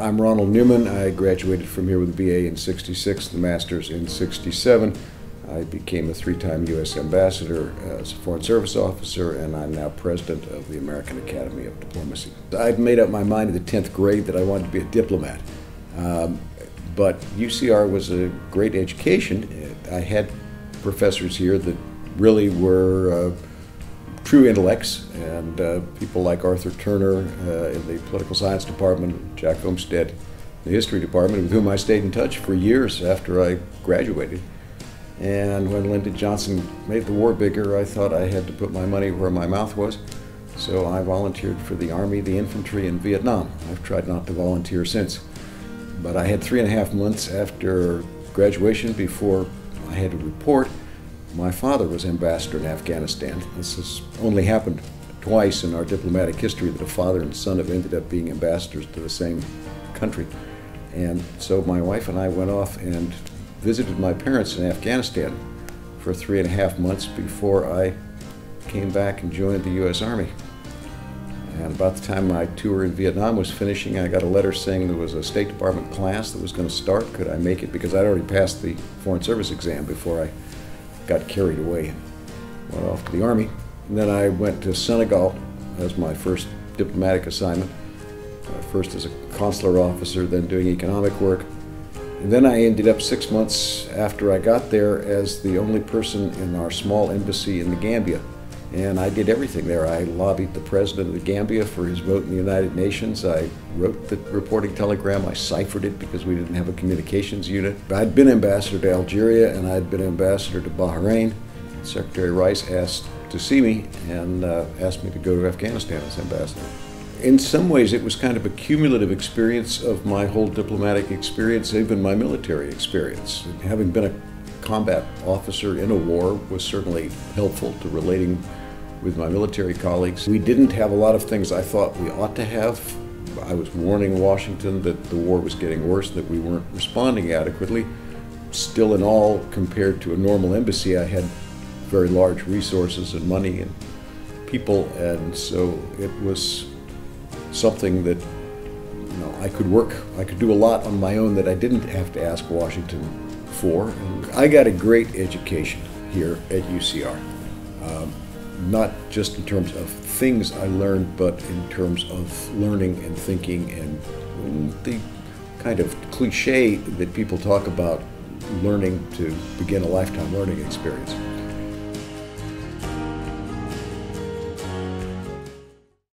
I'm Ronald Neumann. I graduated from here with a BA in '66, the master's in '67. I became a three-time U.S. ambassador as a Foreign Service officer, and I'm now president of the American Academy of Diplomacy. I'd made up my mind in the 10th grade that I wanted to be a diplomat. But UCR was a great education. I had professors here that really were true intellects, and people like Arthur Turner in the political science department, Jack Olmsted in the history department, with whom I stayed in touch for years after I graduated. And when Lyndon Johnson made the war bigger, I thought I had to put my money where my mouth was. So I volunteered for the Army, the infantry, in Vietnam. I've tried not to volunteer since. But I had 3.5 months after graduation before I had to report. My father was ambassador in Afghanistan. This has only happened twice in our diplomatic history that a father and son have ended up being ambassadors to the same country. And so my wife and I went off and visited my parents in Afghanistan for 3.5 months before I came back and joined the U.S. Army. And about the time my tour in Vietnam was finishing, I got a letter saying there was a State Department class that was going to start. Could I make it? Because I'd already passed the Foreign Service exam before I got carried away and went off to the Army. And then I went to Senegal as my first diplomatic assignment, first as a consular officer, then doing economic work. And then I ended up 6 months after I got there as the only person in our small embassy in the Gambia. And I did everything there. I lobbied the president of the Gambia for his vote in the United Nations. I wrote the reporting telegram. I ciphered it because we didn't have a communications unit. I'd been ambassador to Algeria and I'd been ambassador to Bahrain. Secretary Rice asked to see me and asked me to go to Afghanistan as ambassador. In some ways, it was kind of a cumulative experience of my whole diplomatic experience, even my military experience. Having been a combat officer in a war was certainly helpful to relating with my military colleagues. We didn't have a lot of things I thought we ought to have. I was warning Washington that the war was getting worse, that we weren't responding adequately. Still in all, compared to a normal embassy, I had very large resources and money and people, and so it was something that I could do a lot on my own that I didn't have to ask Washington for. And I got a great education here at UCR, not just in terms of things I learned, but in terms of learning and thinking and the kind of cliche that people talk about, learning to begin a lifetime learning experience.